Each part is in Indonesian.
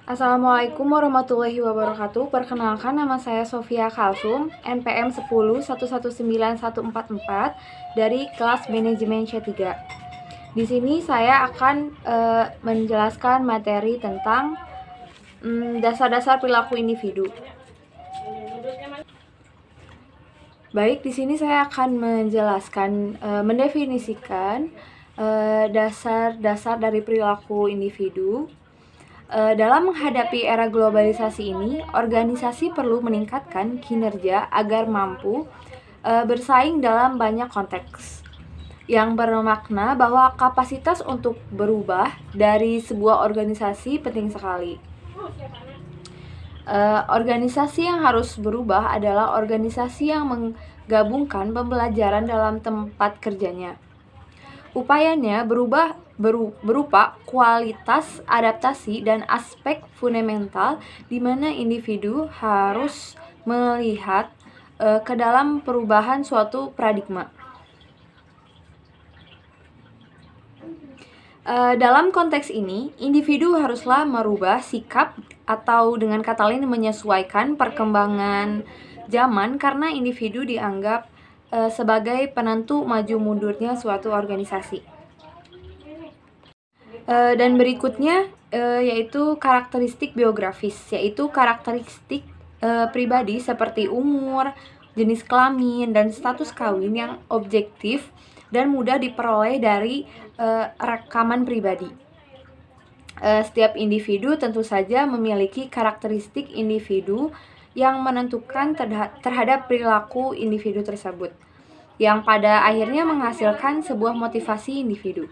Assalamualaikum warahmatullahi wabarakatuh. Perkenalkan, nama saya Sofia Kalsum, NPM 10119144 dari kelas manajemen C3. Di sini saya akan menjelaskan materi tentang dasar-dasar perilaku individu. Baik, di sini saya akan menjelaskan, mendefinisikan dasar-dasar dari perilaku individu. Dalam menghadapi era globalisasi ini, organisasi perlu meningkatkan kinerja agar mampu bersaing dalam banyak konteks, yang bermakna bahwa kapasitas untuk berubah dari sebuah organisasi penting sekali. Organisasi yang harus berubah adalah organisasi yang menggabungkan pembelajaran dalam tempat kerjanya. Upayanya berupa kualitas, adaptasi, dan aspek fundamental di mana individu harus melihat ke dalam perubahan suatu paradigma. Dalam konteks ini, individu haruslah merubah sikap atau dengan kata lain menyesuaikan perkembangan zaman karena individu dianggap sebagai penentu maju mundurnya suatu organisasi. Dan berikutnya yaitu karakteristik biografis, yaitu karakteristik pribadi seperti umur, jenis kelamin, dan status kawin yang objektif dan mudah diperoleh dari rekaman pribadi. Setiap individu tentu saja memiliki karakteristik individu yang menentukan terhadap perilaku individu tersebut, yang pada akhirnya menghasilkan sebuah motivasi individu.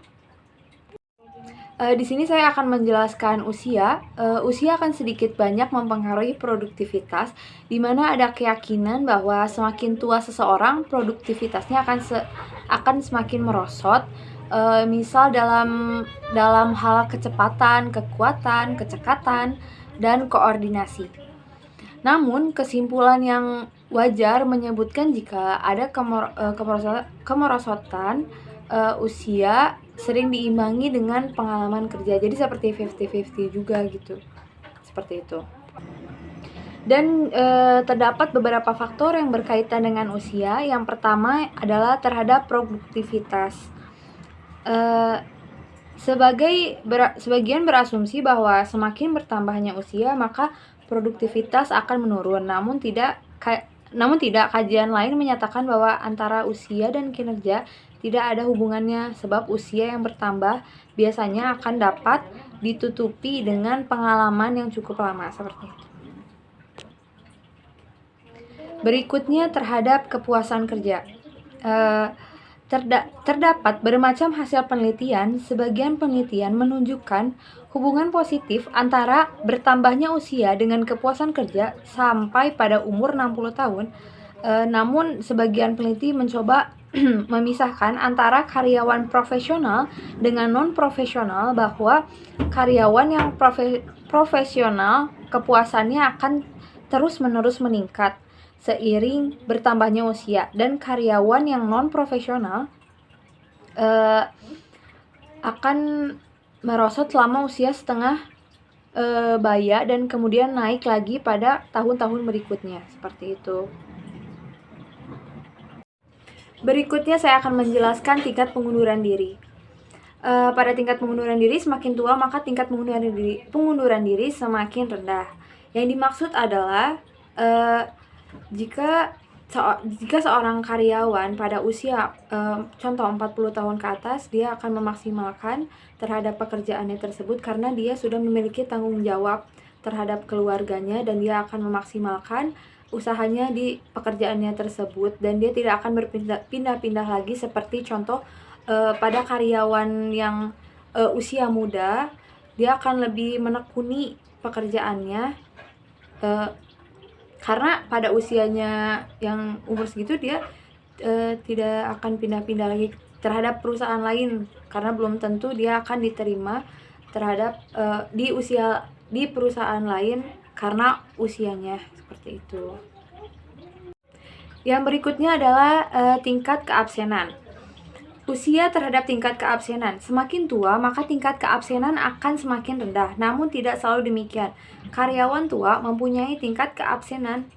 Di sini saya akan menjelaskan usia. Usia akan sedikit banyak mempengaruhi produktivitas, di mana ada keyakinan bahwa semakin tua seseorang, produktivitasnya akan semakin merosot. Misal dalam hal kecepatan, kekuatan, kecekatan, dan koordinasi. Namun, kesimpulan yang wajar menyebutkan jika ada kemerosotan usia sering diimbangi dengan pengalaman kerja. Jadi seperti 50-50 juga gitu. Seperti itu. Dan terdapat beberapa faktor yang berkaitan dengan usia. Yang pertama adalah terhadap produktivitas. Sebagian berasumsi bahwa semakin bertambahnya usia maka produktivitas akan menurun. Namun tidak, kajian lain menyatakan bahwa antara usia dan kinerja tidak ada hubungannya, sebab usia yang bertambah biasanya akan dapat ditutupi dengan pengalaman yang cukup lama, seperti itu. Berikutnya terhadap kepuasan kerja. Terdapat bermacam hasil penelitian. Sebagian penelitian menunjukkan hubungan positif antara bertambahnya usia dengan kepuasan kerja sampai pada umur 60 tahun. Namun sebagian peneliti mencoba memisahkan antara karyawan profesional dengan non-profesional, bahwa karyawan yang profesional kepuasannya akan terus-menerus meningkat seiring bertambahnya usia, dan karyawan yang non-profesional akan merosot selama usia setengah baya dan kemudian naik lagi pada tahun-tahun berikutnya, seperti itu. Berikutnya saya akan menjelaskan tingkat pengunduran diri. Pada tingkat pengunduran diri semakin tua, maka tingkat pengunduran diri semakin rendah. Yang dimaksud adalah jika seorang karyawan pada usia contoh 40 tahun ke atas, dia akan memaksimalkan terhadap pekerjaannya tersebut karena dia sudah memiliki tanggung jawab terhadap keluarganya, dan dia akan memaksimalkan usahanya di pekerjaannya tersebut, dan dia tidak akan berpindah-pindah lagi seperti contoh pada karyawan yang usia muda, dia akan lebih menekuni pekerjaannya karena pada usianya yang umur segitu dia tidak akan pindah-pindah lagi terhadap perusahaan lain, karena belum tentu dia akan diterima terhadap di perusahaan lain karena usianya, seperti itu. Yang berikutnya adalah tingkat keabsenan. Usia terhadap tingkat keabsenan. Semakin tua, maka tingkat keabsenan akan semakin rendah. Namun tidak selalu demikian. Karyawan tua mempunyai tingkat keabsenan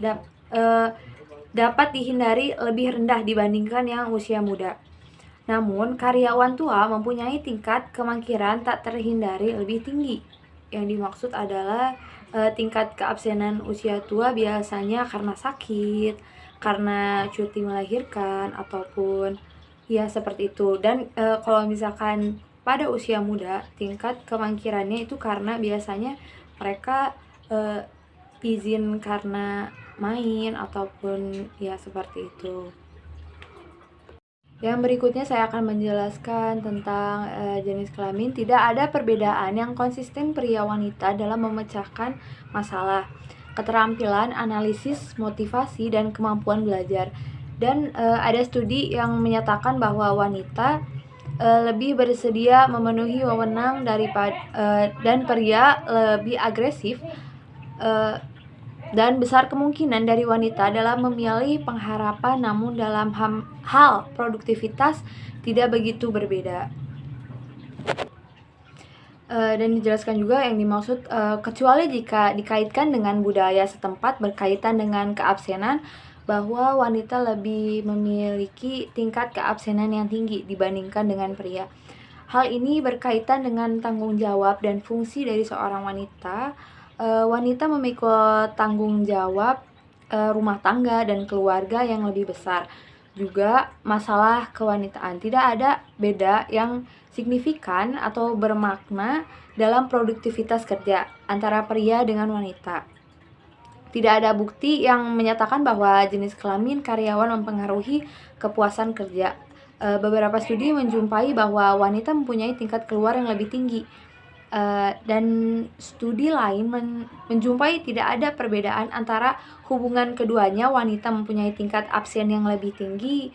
dapat dihindari lebih rendah dibandingkan yang usia muda. Namun, karyawan tua mempunyai tingkat kemangkiran tak terhindari lebih tinggi. Yang dimaksud adalah tingkat keabsenan usia tua biasanya karena sakit, karena cuti melahirkan, ataupun ya seperti itu. Dan kalau misalkan pada usia muda, tingkat kemangkirannya itu karena biasanya mereka izin karena main ataupun ya seperti itu. Yang berikutnya saya akan menjelaskan tentang jenis kelamin. Tidak ada perbedaan yang konsisten pria wanita dalam memecahkan masalah, keterampilan, analisis, motivasi, dan kemampuan belajar. Dan ada studi yang menyatakan bahwa wanita lebih bersedia memenuhi wewenang dan pria lebih agresif dan besar kemungkinan dari wanita dalam memilih pengharapan, namun dalam hal produktivitas tidak begitu berbeda. Dan dijelaskan juga yang dimaksud kecuali jika dikaitkan dengan budaya setempat berkaitan dengan keabsenan, bahwa wanita lebih memiliki tingkat keabsenan yang tinggi dibandingkan dengan pria. Hal ini berkaitan dengan tanggung jawab dan fungsi dari seorang wanita. Wanita memikul tanggung jawab rumah tangga dan keluarga yang lebih besar. Juga masalah kewanitaan. Tidak ada beda yang signifikan atau bermakna dalam produktivitas kerja antara pria dengan wanita. Tidak ada bukti yang menyatakan bahwa jenis kelamin karyawan mempengaruhi kepuasan kerja. Beberapa studi menjumpai bahwa wanita mempunyai tingkat keluar yang lebih tinggi. Dan studi lain menjumpai tidak ada perbedaan antara hubungan keduanya. Wanita mempunyai tingkat absen yang lebih tinggi,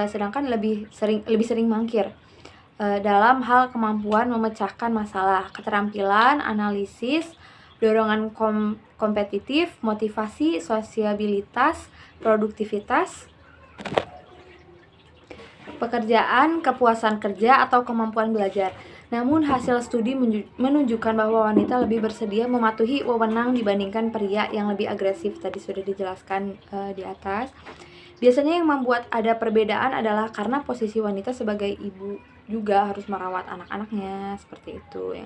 sedangkan lebih sering mangkir dalam hal kemampuan memecahkan masalah, keterampilan, analisis, dorongan kompetitif, motivasi, sosiabilitas, produktivitas, pekerjaan, kepuasan kerja, atau kemampuan belajar. Namun hasil studi menunjukkan bahwa wanita lebih bersedia mematuhi wewenang dibandingkan pria yang lebih agresif. Tadi sudah dijelaskan di atas. Biasanya yang membuat ada perbedaan adalah karena posisi wanita sebagai ibu juga harus merawat anak-anaknya, seperti itu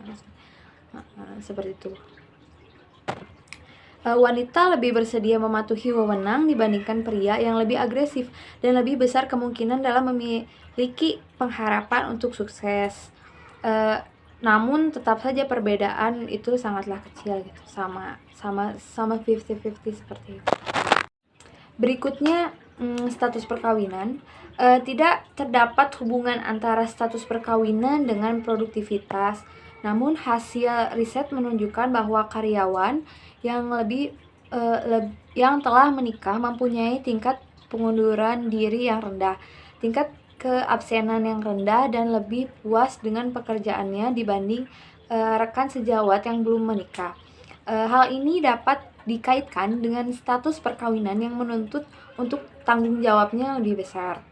seperti itu. Wanita lebih bersedia mematuhi wewenang dibandingkan pria yang lebih agresif dan lebih besar kemungkinan dalam memiliki pengharapan untuk sukses. Namun tetap saja perbedaan itu sangatlah kecil gitu, sama 50-50 seperti itu. Berikutnya status perkawinan. Tidak terdapat hubungan antara status perkawinan dengan produktivitas. Namun hasil riset menunjukkan bahwa karyawan yang telah menikah mempunyai tingkat pengunduran diri yang rendah, tingkat keabsenan yang rendah, dan lebih puas dengan pekerjaannya dibanding rekan sejawat yang belum menikah. Hal ini dapat dikaitkan dengan status perkawinan yang menuntut untuk tanggung jawabnya lebih besar.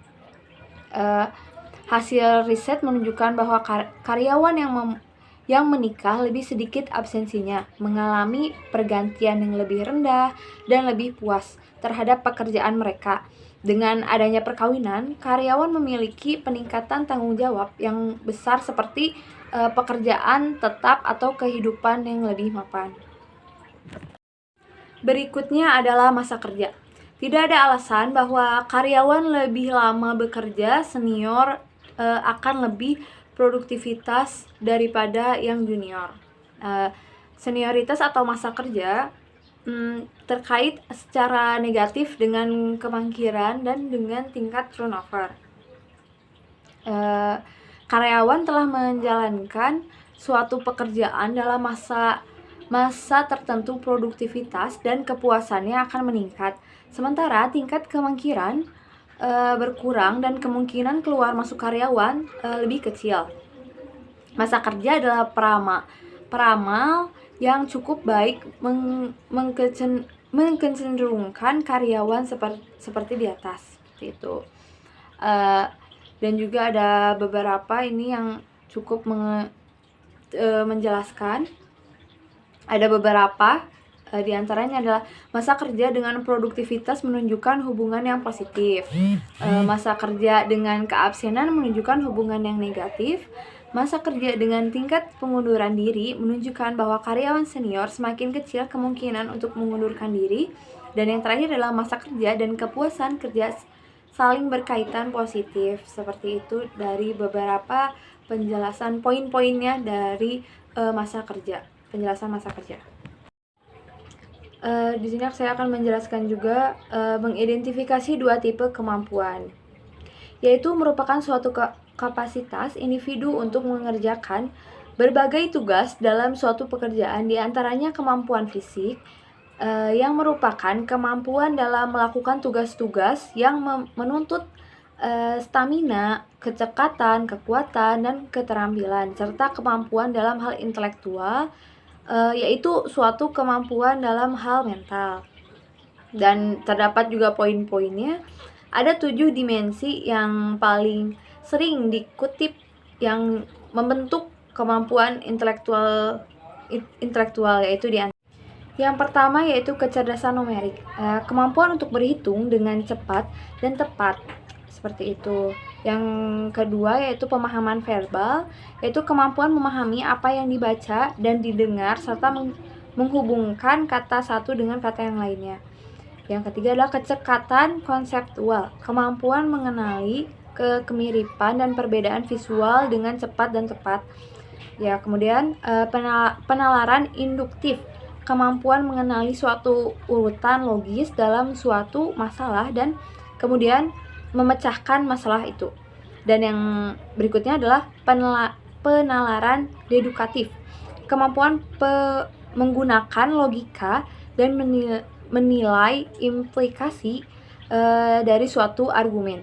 Hasil riset menunjukkan bahwa karyawan yang menikah lebih sedikit absensinya, mengalami pergantian yang lebih rendah, dan lebih puas terhadap pekerjaan mereka. Dengan adanya perkawinan, karyawan memiliki peningkatan tanggung jawab yang besar seperti pekerjaan tetap atau kehidupan yang lebih mapan. Berikutnya adalah masa kerja. Tidak ada alasan bahwa karyawan lebih lama bekerja senior akan lebih produktivitas daripada yang junior. Senioritas atau masa kerja terkait secara negatif dengan kemangkiran dan dengan tingkat turnover. Karyawan telah menjalankan suatu pekerjaan dalam masa tertentu, produktivitas dan kepuasannya akan meningkat. Sementara tingkat kemangkiran berkurang dan kemungkinan keluar masuk karyawan lebih kecil. Masa kerja adalah peramal yang cukup baik mengkecenderungkan karyawan seperti di atas, seperti itu. dan juga ada beberapa ini yang cukup menjelaskan. Ada beberapa di antaranya adalah masa kerja dengan produktivitas menunjukkan hubungan yang positif, masa kerja dengan keabsenan menunjukkan hubungan yang negatif, masa kerja dengan tingkat pengunduran diri menunjukkan bahwa karyawan senior semakin kecil kemungkinan untuk mengundurkan diri, dan yang terakhir adalah masa kerja dan kepuasan kerja saling berkaitan positif. Seperti itu dari beberapa penjelasan poin-poinnya dari masa kerja, penjelasan masa kerja. Di sini saya akan menjelaskan juga mengidentifikasi dua tipe kemampuan, yaitu merupakan suatu kapasitas individu untuk mengerjakan berbagai tugas dalam suatu pekerjaan, diantaranya kemampuan fisik yang merupakan kemampuan dalam melakukan tugas-tugas yang menuntut stamina, kecekatan, kekuatan, dan keterampilan, serta kemampuan dalam hal intelektual, yaitu suatu kemampuan dalam hal mental. Dan terdapat juga poin-poinnya. Ada 7 dimensi yang paling sering dikutip yang membentuk kemampuan intelektual, yaitu yang pertama yaitu kecerdasan numerik, kemampuan untuk berhitung dengan cepat dan tepat, seperti itu. Yang kedua yaitu pemahaman verbal, yaitu kemampuan memahami apa yang dibaca dan didengar serta menghubungkan kata satu dengan kata yang lainnya. Yang ketiga adalah kecekatan konseptual, kemampuan mengenali kemiripan dan perbedaan visual dengan cepat dan tepat. Ya, kemudian penalaran induktif, kemampuan mengenali suatu urutan logis dalam suatu masalah dan kemudian memecahkan masalah itu. Dan yang berikutnya adalah penalaran dedukatif, kemampuan menggunakan logika dan menilai implikasi dari suatu argumen.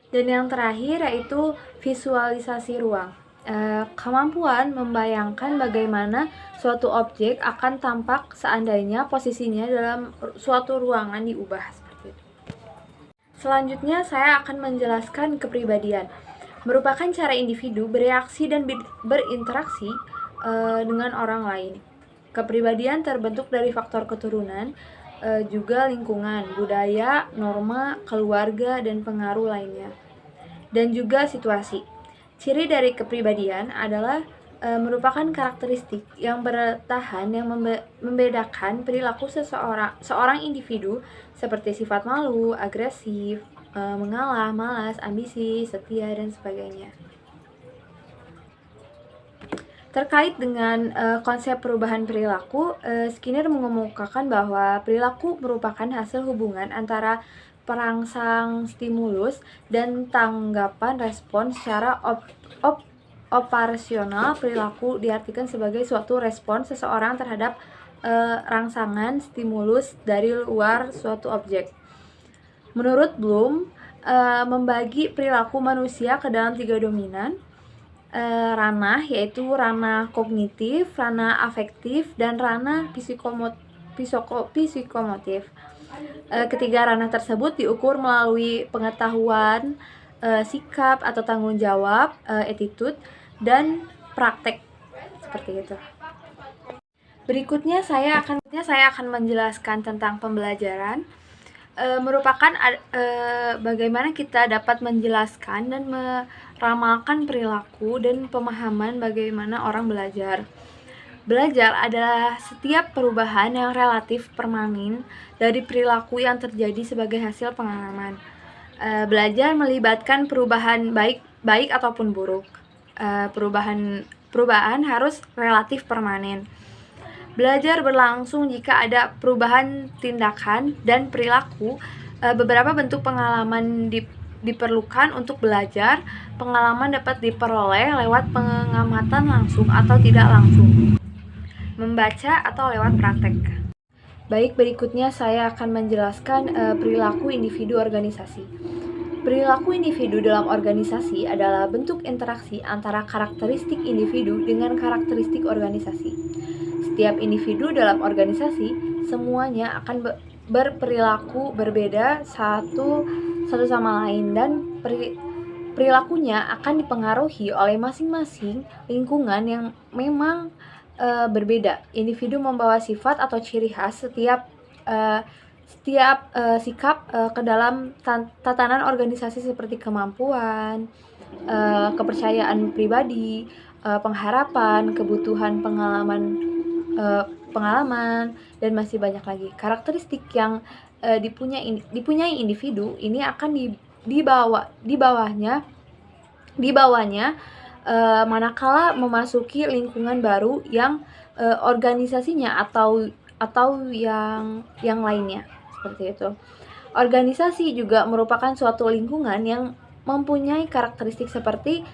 Dan yang terakhir yaitu visualisasi ruang, kemampuan membayangkan bagaimana suatu objek akan tampak seandainya posisinya dalam suatu ruangan diubah. Selanjutnya saya akan menjelaskan kepribadian, merupakan cara individu bereaksi dan berinteraksi dengan orang lain. Kepribadian terbentuk dari faktor keturunan, juga lingkungan, budaya, norma, keluarga, dan pengaruh lainnya, dan juga situasi. Ciri dari kepribadian adalah merupakan karakteristik yang bertahan yang membedakan perilaku seorang individu seperti sifat malu, agresif, mengalah, malas, ambisi, setia, dan sebagainya. Terkait dengan konsep perubahan perilaku, Skinner mengemukakan bahwa perilaku merupakan hasil hubungan antara perangsang stimulus dan tanggapan respons secara operasional. Perilaku diartikan sebagai suatu respons seseorang terhadap rangsangan stimulus dari luar suatu objek. Menurut Bloom, membagi perilaku manusia ke dalam 3 dominan ranah, yaitu ranah kognitif, ranah afektif, dan ranah psikomotif. Ketiga ranah tersebut diukur melalui pengetahuan, sikap atau tanggung jawab, attitude, dan praktek, seperti itu. Berikutnya saya akan menjelaskan tentang pembelajaran, merupakan bagaimana kita dapat menjelaskan dan meramalkan perilaku dan pemahaman bagaimana orang belajar. Belajar adalah setiap perubahan yang relatif permanen dari perilaku yang terjadi sebagai hasil pengalaman. Belajar melibatkan perubahan baik ataupun buruk. Perubahan harus relatif permanen. Belajar berlangsung jika ada perubahan tindakan dan perilaku. Beberapa bentuk pengalaman diperlukan untuk belajar. Pengalaman dapat diperoleh lewat pengamatan langsung atau tidak langsung, membaca, atau lewat praktek. Baik, berikutnya saya akan menjelaskan perilaku individu organisasi. Perilaku individu dalam organisasi adalah bentuk interaksi antara karakteristik individu dengan karakteristik organisasi. Setiap individu dalam organisasi semuanya akan berperilaku berbeda satu sama lain, dan perilakunya akan dipengaruhi oleh masing-masing lingkungan yang memang berbeda. Individu membawa sifat atau ciri khas setiap sikap ke dalam tatanan organisasi seperti kemampuan, kepercayaan pribadi, pengharapan, kebutuhan pengalaman, dan masih banyak lagi. Karakteristik yang dipunyai individu ini akan dibawanya manakala memasuki lingkungan baru yang organisasinya atau yang lainnya, seperti itu. Organisasi juga merupakan suatu lingkungan yang mempunyai karakteristik seperti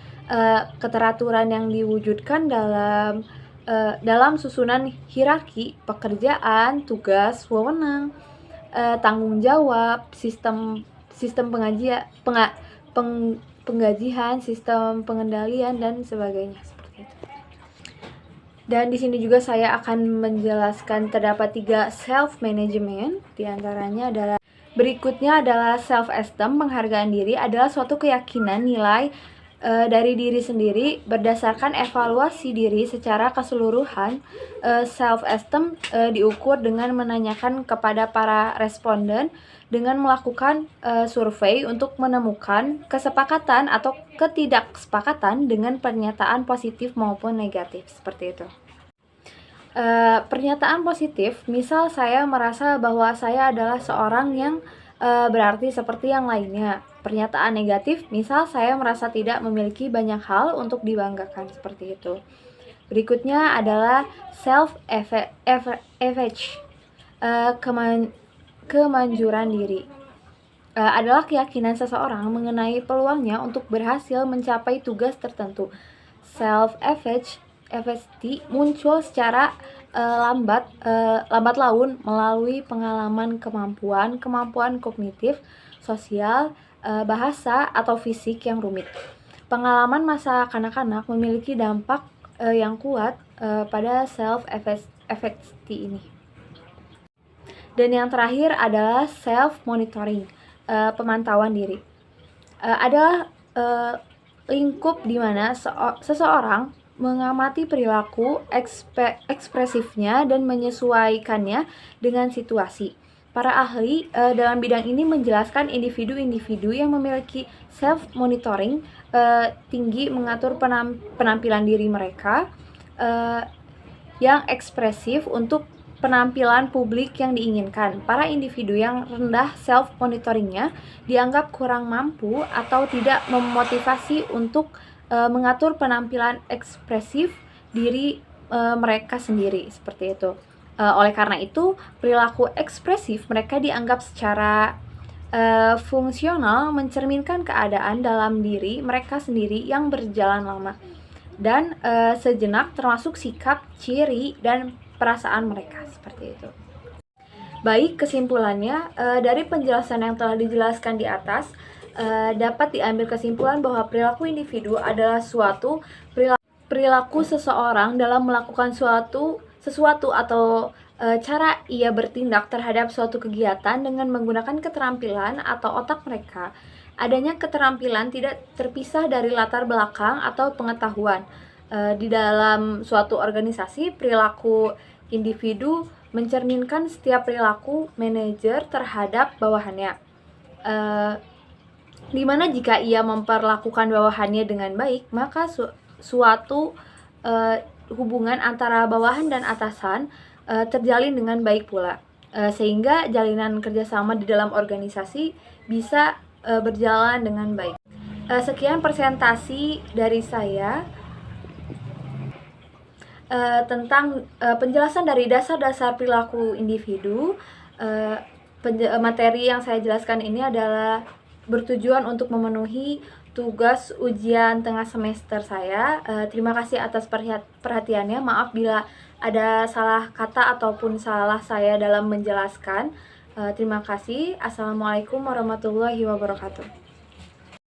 keteraturan yang diwujudkan dalam susunan hierarki pekerjaan, tugas, wewenang, tanggung jawab, sistem penggajian, sistem pengendalian, dan sebagainya, seperti itu. Dan di sini juga saya akan menjelaskan terdapat 3 self management, diantaranya adalah berikutnya adalah self esteem. Penghargaan diri adalah suatu keyakinan nilai dari diri sendiri berdasarkan evaluasi diri secara keseluruhan. Self esteem diukur dengan menanyakan kepada para responden dengan melakukan survei untuk menemukan kesepakatan atau ketidaksepakatan dengan pernyataan positif maupun negatif, seperti itu. Pernyataan positif, misal saya merasa bahwa saya adalah seorang yang berarti seperti yang lainnya. Pernyataan negatif, misal saya merasa tidak memiliki banyak hal untuk dibanggakan, seperti itu. Berikutnya adalah self-effort, kemanjuran diri. Adalah keyakinan seseorang mengenai peluangnya untuk berhasil mencapai tugas tertentu. Self-effort muncul secara lambat laun melalui pengalaman kemampuan kognitif, sosial, bahasa, atau fisik yang rumit. Pengalaman masa kanak-kanak memiliki dampak yang kuat pada self-effort ini. Dan yang terakhir adalah self-monitoring, pemantauan diri. Adalah lingkup di mana seseorang mengamati perilaku ekspresifnya dan menyesuaikannya dengan situasi. Para ahli dalam bidang ini menjelaskan individu-individu yang memiliki self-monitoring tinggi mengatur penampilan diri mereka yang ekspresif untuk penampilan publik yang diinginkan. Para individu yang rendah self-monitoringnya dianggap kurang mampu atau tidak memotivasi untuk mengatur penampilan ekspresif diri mereka sendiri, seperti itu. Oleh karena itu, perilaku ekspresif mereka dianggap secara fungsional mencerminkan keadaan dalam diri mereka sendiri yang berjalan lama dan sejenak termasuk sikap, ciri, dan perasaan mereka, seperti itu. Baik, kesimpulannya dari penjelasan yang telah dijelaskan di atas dapat diambil kesimpulan bahwa perilaku individu adalah suatu perilaku seseorang dalam melakukan sesuatu atau cara ia bertindak terhadap suatu kegiatan dengan menggunakan keterampilan atau otak mereka. Adanya keterampilan tidak terpisah dari latar belakang atau pengetahuan. Di dalam suatu organisasi, perilaku individu mencerminkan setiap perilaku manajer terhadap bawahannya. Dimana jika ia memperlakukan bawahannya dengan baik, maka suatu hubungan antara bawahan dan atasan terjalin dengan baik pula, sehingga jalinan kerjasama di dalam organisasi bisa berjalan dengan baik. Sekian presentasi dari saya tentang penjelasan dari dasar-dasar perilaku individu. Materi yang saya jelaskan ini adalah bertujuan untuk memenuhi tugas ujian tengah semester saya. Terima kasih atas perhatiannya. Maaf bila ada salah kata ataupun salah saya dalam menjelaskan. Terima kasih. Assalamualaikum warahmatullahi wabarakatuh.